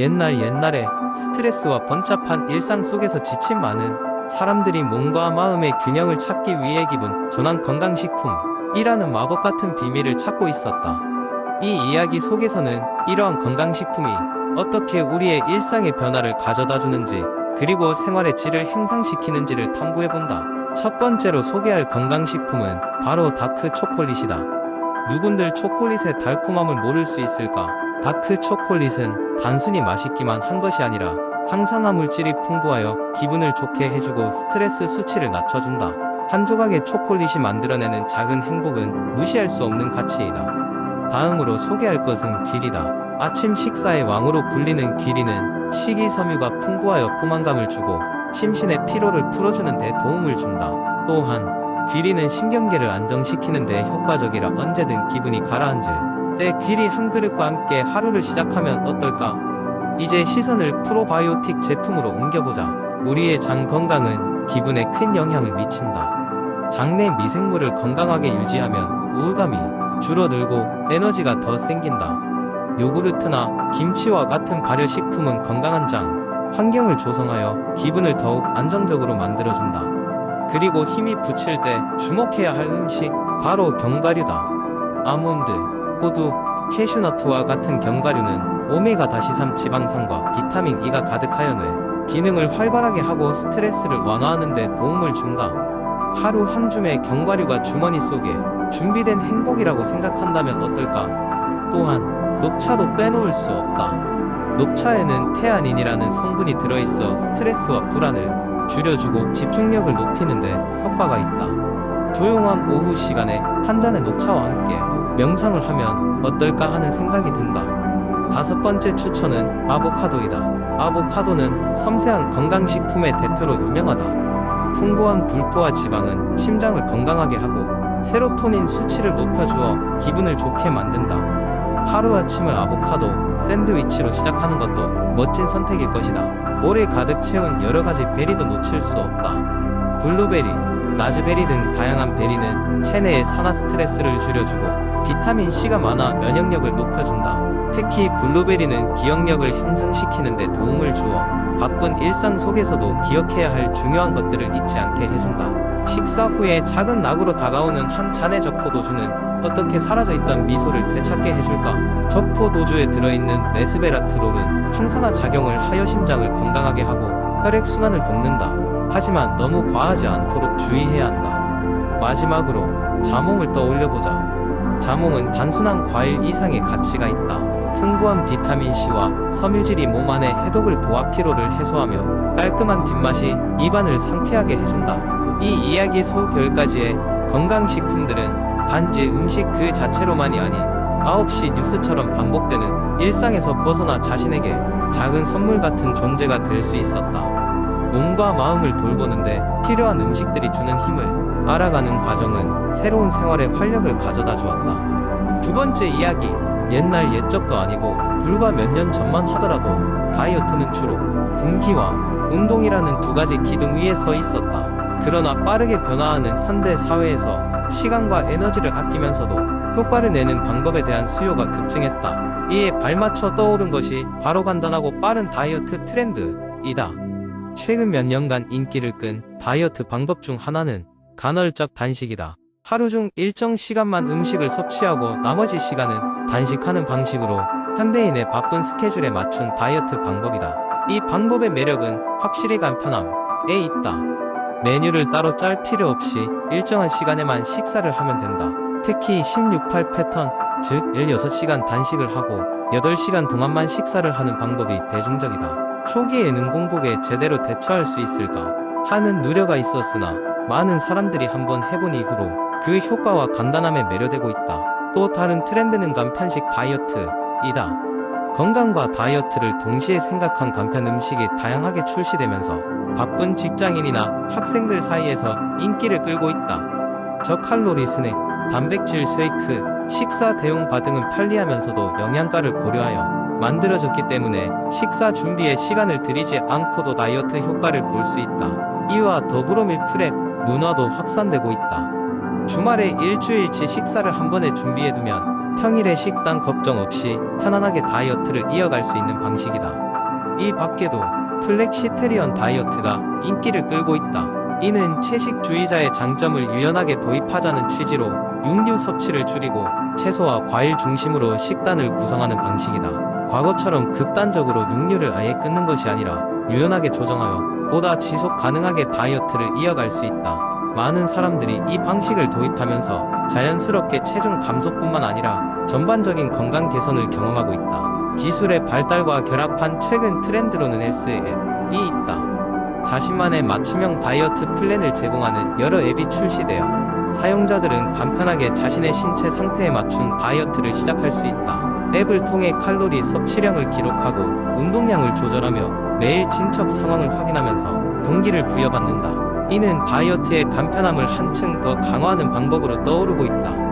옛날에 스트레스와 번잡한 일상 속에서 지친 많은 사람들이 몸과 마음의 균형을 찾기 위해 기분 전환 건강식품이라는 마법 같은 비밀을 찾고 있었다. 이 이야기 속에서는 이러한 건강식품이 어떻게 우리의 일상의 변화를 가져다 주는지, 그리고 생활의 질을 향상시키는지를 탐구해본다. 첫 번째로 소개할 건강식품은 바로 다크 초콜릿이다. 누군들 초콜릿의 달콤함을 모를 수 있을까? 다크 초콜릿은 단순히 맛있기만 한 것이 아니라 항산화 물질이 풍부하여 기분을 좋게 해주고 스트레스 수치를 낮춰준다. 한 조각의 초콜릿이 만들어내는 작은 행복은 무시할 수 없는 가치이다. 다음으로 소개할 것은 귀리다. 아침 식사의 왕으로 불리는 귀리는 식이섬유가 풍부하여 포만감을 주고 심신의 피로를 풀어주는 데 도움을 준다. 또한 귀리는 신경계를 안정시키는 데 효과적이라 언제든 기분이 가라앉을 때 귀리 한 그릇과 함께 하루를 시작하면 어떨까? 이제 시선을 프로바이오틱 제품으로 옮겨보자. 우리의 장 건강은 기분에 큰 영향을 미친다. 장내 미생물을 건강하게 유지하면 우울감이 줄어들고 에너지가 더 생긴다. 요구르트나 김치와 같은 발효식품은 건강한 장 환경을 조성하여 기분을 더욱 안정적으로 만들어준다. 그리고 힘이 붙일 때 주목해야 할 음식, 바로 견과류다. 아몬드, 호두, 캐슈너트와 같은 견과류는 오메가-3 지방산과 비타민 E가 가득하여 뇌 기능을 활발하게 하고 스트레스를 완화하는 데 도움을 준다. 하루 한 줌의 견과류가 주머니 속에 준비된 행복이라고 생각한다면 어떨까? 또한 녹차도 빼놓을 수 없다. 녹차에는 테아닌이라는 성분이 들어있어 스트레스와 불안을 줄여주고 집중력을 높이는 데 효과가 있다. 조용한 오후 시간에 한 잔의 녹차와 함께 명상을 하면 어떨까 하는 생각이 든다. 다섯 번째 추천은 아보카도이다. 아보카도는 섬세한 건강식품의 대표로 유명하다. 풍부한 불포화 지방은 심장을 건강하게 하고 세로토닌 수치를 높여주어 기분을 좋게 만든다. 하루아침을 아보카도 샌드위치로 시작하는 것도 멋진 선택일 것이다. 볼에 가득 채운 여러가지 베리도 놓칠 수 없다. 블루베리, 라즈베리 등 다양한 베리는 체내의 산화 스트레스를 줄여주고 비타민C가 많아 면역력을 높여준다. 특히 블루베리는 기억력을 향상시키는 데 도움을 주어 바쁜 일상 속에서도 기억해야 할 중요한 것들을 잊지 않게 해준다. 식사 후에 작은 낙으로 다가오는 한 잔의 적포도주는 어떻게 사라져있던 미소를 되찾게 해줄까? 적포도주에 들어있는 레스베라트롤은 항산화 작용을 하여 심장을 건강하게 하고 혈액순환을 돕는다. 하지만 너무 과하지 않도록 주의해야 한다. 마지막으로 자몽을 떠올려보자. 자몽은 단순한 과일 이상의 가치가 있다. 풍부한 비타민C와 섬유질이 몸 안의 해독을 도와 피로를 해소하며 깔끔한 뒷맛이 입안을 상쾌하게 해준다. 이 이야기 소 결까지의 건강식품들은 단지 음식 그 자체로만이 아닌 9시 뉴스처럼 반복되는 일상에서 벗어나 자신에게 작은 선물 같은 존재가 될 수 있었다. 몸과 마음을 돌보는데 필요한 음식들이 주는 힘을 알아가는 과정은 새로운 생활에 활력을 가져다 주었다. 두 번째 이야기, 옛날 옛적도 아니고 불과 몇 년 전만 하더라도 다이어트는 주로 굶기와 운동이라는 두 가지 기둥 위에 서 있었다. 그러나 빠르게 변화하는 현대 사회에서 시간과 에너지를 아끼면서도 효과를 내는 방법에 대한 수요가 급증했다. 이에 발맞춰 떠오른 것이 바로 간단하고 빠른 다이어트 트렌드이다. 최근 몇 년간 인기를 끈 다이어트 방법 중 하나는 간헐적 단식이다. 하루 중 일정 시간만 음식을 섭취하고 나머지 시간은 단식하는 방식으로 현대인의 바쁜 스케줄에 맞춘 다이어트 방법이다. 이 방법의 매력은 확실히 간편함에 있다. 메뉴를 따로 짤 필요 없이 일정한 시간에만 식사를 하면 된다. 특히 16-8 패턴, 즉 16시간 단식을 하고 8시간 동안만 식사를 하는 방법이 대중적이다. 초기에는 공복에 제대로 대처할 수 있을까 하는 우려가 있었으나 많은 사람들이 한번 해본 이후로 그 효과와 간단함에 매료되고 있다. 또 다른 트렌드는 간편식 다이어트이다. 건강과 다이어트를 동시에 생각한 간편 음식이 다양하게 출시되면서 바쁜 직장인이나 학생들 사이에서 인기를 끌고 있다. 저칼로리 스낵, 단백질 쉐이크, 식사 대용바 등은 편리하면서도 영양가를 고려하여 만들어졌기 때문에 식사 준비에 시간을 들이지 않고도 다이어트 효과를 볼 수 있다. 이와 더불어 밀프렙 문화도 확산되고 있다. 주말에 일주일치 식사를 한 번에 준비해두면 평일에 식단 걱정 없이 편안하게 다이어트를 이어갈 수 있는 방식이다. 이 밖에도 플렉시테리언 다이어트가 인기를 끌고 있다. 이는 채식주의자의 장점을 유연하게 도입하자는 취지로 육류 섭취를 줄이고 채소와 과일 중심으로 식단을 구성하는 방식이다. 과거처럼 극단적으로 육류를 아예 끊는 것이 아니라 유연하게 조정하여 보다 지속 가능하게 다이어트를 이어갈 수 있다. 많은 사람들이 이 방식을 도입하면서 자연스럽게 체중 감소뿐만 아니라 전반적인 건강 개선을 경험하고 있다. 기술의 발달과 결합한 최근 트렌드로는 SA이 있다. 자신만의 맞춤형 다이어트 플랜을 제공하는 여러 앱이 출시되어 사용자들은 간편하게 자신의 신체 상태에 맞춘 다이어트를 시작할 수 있다. 앱을 통해 칼로리 섭취량을 기록하고 운동량을 조절하며 매일 진척 상황을 확인하면서 동기를 부여받는다. 이는 다이어트의 간편함을 한층 더 강화하는 방법으로 떠오르고 있다.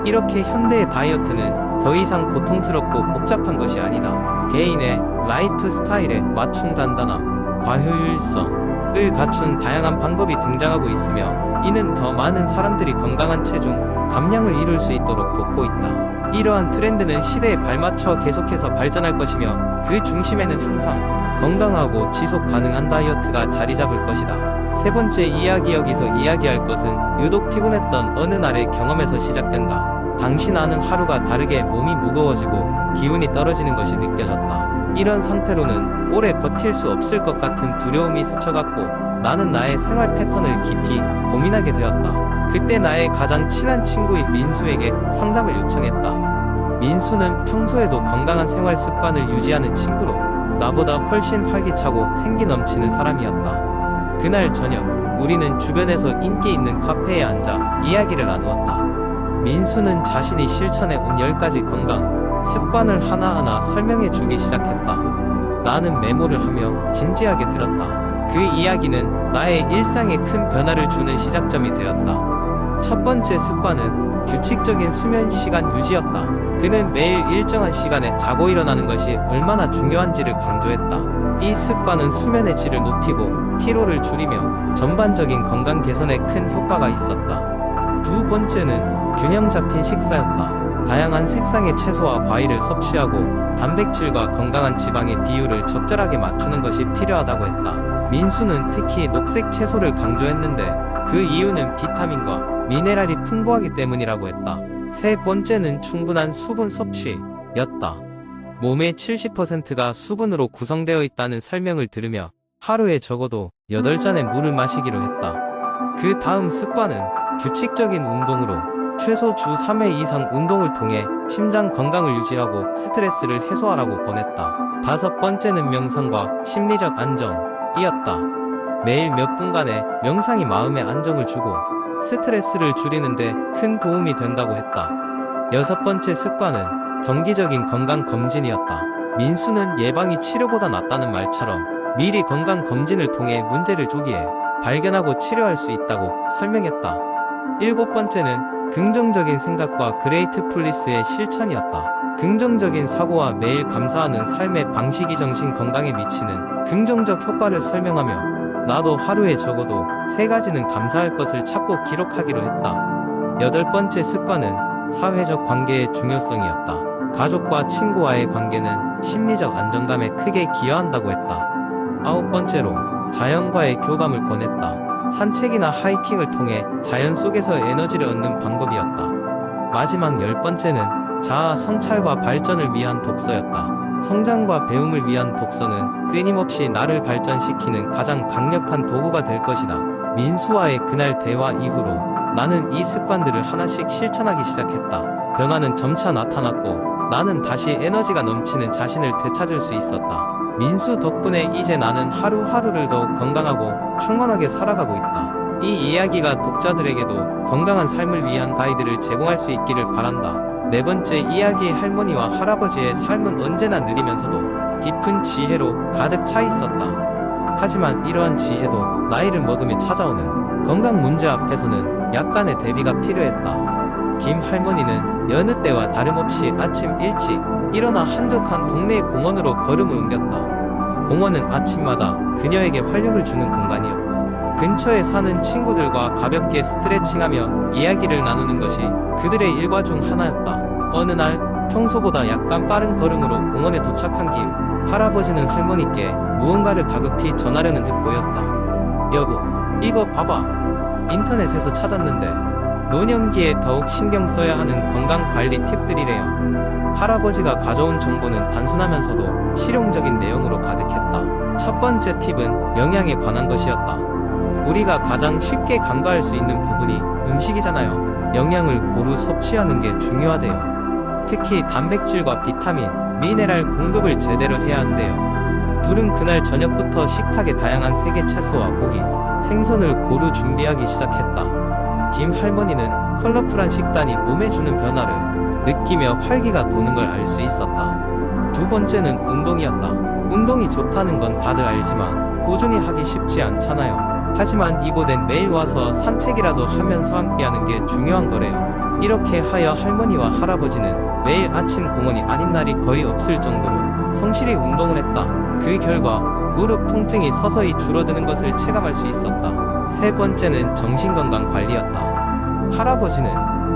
이렇게 현대의 다이어트는 더 이상 고통스럽고 복잡한 것이 아니다. 개인의 라이프 스타일에 맞춘 간단함, 과효율성을 갖춘 다양한 방법이 등장하고 있으며 이는 더 많은 사람들이 건강한 체중, 감량을 이룰 수 있도록 돕고 있다. 이러한 트렌드는 시대에 발맞춰 계속해서 발전할 것이며 그 중심에는 항상 건강하고 지속 가능한 다이어트가 자리 잡을 것이다. 세 번째 이야기. 여기서 이야기할 것은 유독 피곤했던 어느 날의 경험에서 시작된다. 당시 나는 하루가 다르게 몸이 무거워지고 기운이 떨어지는 것이 느껴졌다. 이런 상태로는 오래 버틸 수 없을 것 같은 두려움이 스쳐갔고 나는 나의 생활 패턴을 깊이 고민하게 되었다. 그때 나의 가장 친한 친구인 민수에게 상담을 요청했다. 민수는 평소에도 건강한 생활 습관을 유지하는 친구로 나보다 훨씬 활기차고 생기 넘치는 사람이었다. 그날 저녁 우리는 주변에서 인기 있는 카페에 앉아 이야기를 나누었다. 민수는 자신이 실천해 온 10가지 건강 습관을 하나하나 설명해 주기 시작했다. 나는 메모를 하며 진지하게 들었다. 그 이야기는 나의 일상에 큰 변화를 주는 시작점이 되었다. 첫 번째 습관은 규칙적인 수면 시간 유지였다. 그는 매일 일정한 시간에 자고 일어나는 것이 얼마나 중요한지를 강조했다. 이 습관은 수면의 질을 높이고 피로를 줄이며 전반적인 건강 개선에 큰 효과가 있었다. 두 번째는 균형 잡힌 식사였다. 다양한 색상의 채소와 과일을 섭취하고 단백질과 건강한 지방의 비율을 적절하게 맞추는 것이 필요하다고 했다. 민수는 특히 녹색 채소를 강조했는데 그 이유는 비타민과 미네랄이 풍부하기 때문이라고 했다. 세 번째는 충분한 수분 섭취였다. 몸의 70%가 수분으로 구성되어 있다는 설명을 들으며 하루에 적어도 8잔의 물을 마시기로 했다. 그 다음 습관은 규칙적인 운동으로 최소 주 3회 이상 운동을 통해 심장 건강을 유지하고 스트레스를 해소하라고 권했다. 다섯 번째는 명상과 심리적 안정이었다. 매일 몇 분간의 명상이 마음에 안정을 주고 스트레스를 줄이는데 큰 도움이 된다고 했다. 여섯 번째 습관은 정기적인 건강 검진이었다. 민수는 예방이 치료보다 낫다는 말처럼 미리 건강 검진을 통해 문제를 조기에 발견하고 치료할 수 있다고 설명했다. 일곱 번째는 긍정적인 생각과 그레이트풀리스의 실천이었다. 긍정적인 사고와 매일 감사하는 삶의 방식이 정신 건강에 미치는 긍정적 효과를 설명하며 나도 하루에 적어도 3가지는 감사할 것을 찾고 기록하기로 했다. 여덟 번째 습관은 사회적 관계의 중요성이었다. 가족과 친구와의 관계는 심리적 안정감에 크게 기여한다고 했다. 아홉 번째로 자연과의 교감을 권했다. 산책이나 하이킹을 통해 자연 속에서 에너지를 얻는 방법이었다. 마지막 열 번째는 자아 성찰과 발전을 위한 독서였다. 성장과 배움을 위한 독서는 끊임없이 나를 발전시키는 가장 강력한 도구가 될 것이다. 민수와의 그날 대화 이후로 나는 이 습관들을 하나씩 실천하기 시작했다. 변화는 점차 나타났고 나는 다시 에너지가 넘치는 자신을 되찾을 수 있었다. 민수 덕분에 이제 나는 하루하루를 더욱 건강하고 충만하게 살아가고 있다. 이 이야기가 독자들에게도 건강한 삶을 위한 가이드를 제공할 수 있기를 바란다. 네 번째 이야기. 할머니와 할아버지의 삶은 언제나 느리면서도 깊은 지혜로 가득 차 있었다. 하지만 이러한 지혜도 나이를 먹으며 찾아오는 건강 문제 앞에서는 약간의 대비가 필요했다. 김 할머니는 여느 때와 다름없이 아침 일찍 일어나 한적한 동네의 공원으로 걸음을 옮겼다. 공원은 아침마다 그녀에게 활력을 주는 공간이었고 근처에 사는 친구들과 가볍게 스트레칭하며 이야기를 나누는 것이 그들의 일과 중 하나였다. 어느 날 평소보다 약간 빠른 걸음으로 공원에 도착한 김 할아버지는 할머니께 무언가를 다급히 전하려는 듯 보였다. 여보, 이거 봐봐. 인터넷에서 찾았는데 노년기에 더욱 신경 써야 하는 건강관리 팁들이래요. 할아버지가 가져온 정보는 단순하면서도 실용적인 내용으로 가득했다. 첫 번째 팁은 영양에 관한 것이었다. 우리가 가장 쉽게 간과할 수 있는 부분이 음식이잖아요. 영양을 고루 섭취하는 게 중요하대요. 특히 단백질과 비타민, 미네랄 공급을 제대로 해야 한대요. 둘은 그날 저녁부터 식탁에 다양한 색의 채소와 고기, 생선을 고루 준비하기 시작했다. 김 할머니는 컬러풀한 식단이 몸에 주는 변화를 느끼며 활기가 도는 걸 알 수 있었다. 두 번째는 운동이었다. 운동이 좋다는 건 다들 알지만 꾸준히 하기 쉽지 않잖아요. 하지만 이곳엔 매일 와서 산책이라도 하면서 함께하는 게 중요한 거래요. 이렇게 하여 할머니와 할아버지는 매일 아침 공원이 아닌 날이 거의 없을 정도로 성실히 운동을 했다. 그 결과 무릎 통증이 서서히 줄어드는 것을 체감할 수 있었다. 세 번째는 정신건강 관리였다. 할아버지는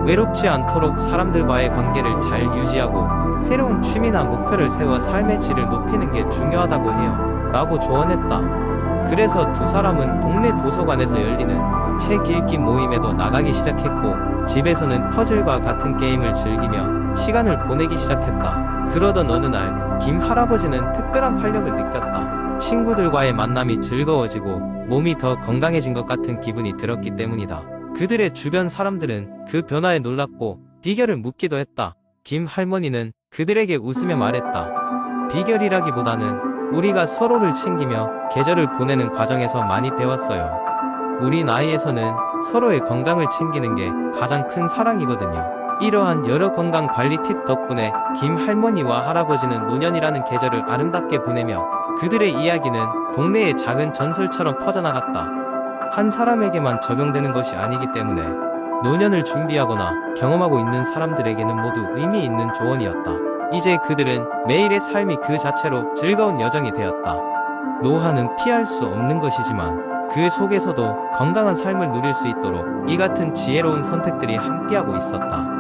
외롭지 않도록 사람들과의 관계를 잘 유지하고 새로운 취미나 목표를 세워 삶의 질을 높이는 게 중요하다고 해요. 라고 조언했다. 그래서 두 사람은 동네 도서관에서 열리는 책 읽기 모임에도 나가기 시작했고 집에서는 퍼즐과 같은 게임을 즐기며 시간을 보내기 시작했다. 그러던 어느 날 김 할아버지는 특별한 활력을 느꼈다. 친구들과의 만남이 즐거워지고 몸이 더 건강해진 것 같은 기분이 들었기 때문이다. 그들의 주변 사람들은 그 변화에 놀랐고 비결을 묻기도 했다. 김 할머니는 그들에게 웃으며 말했다. 비결이라기보다는 우리가 서로를 챙기며 계절을 보내는 과정에서 많이 배웠어요. 우리 나이에서는 서로의 건강을 챙기는 게 가장 큰 사랑이거든요. 이러한 여러 건강 관리 팁 덕분에 김 할머니와 할아버지는 노년이라는 계절을 아름답게 보내며 그들의 이야기는 동네의 작은 전설처럼 퍼져나갔다. 한 사람에게만 적용되는 것이 아니기 때문에 노년을 준비하거나 경험하고 있는 사람들에게는 모두 의미 있는 조언이었다. 이제 그들은 매일의 삶이 그 자체로 즐거운 여정이 되었다. 노화는 피할 수 없는 것이지만 그 속에서도 건강한 삶을 누릴 수 있도록 이 같은 지혜로운 선택들이 함께하고 있었다.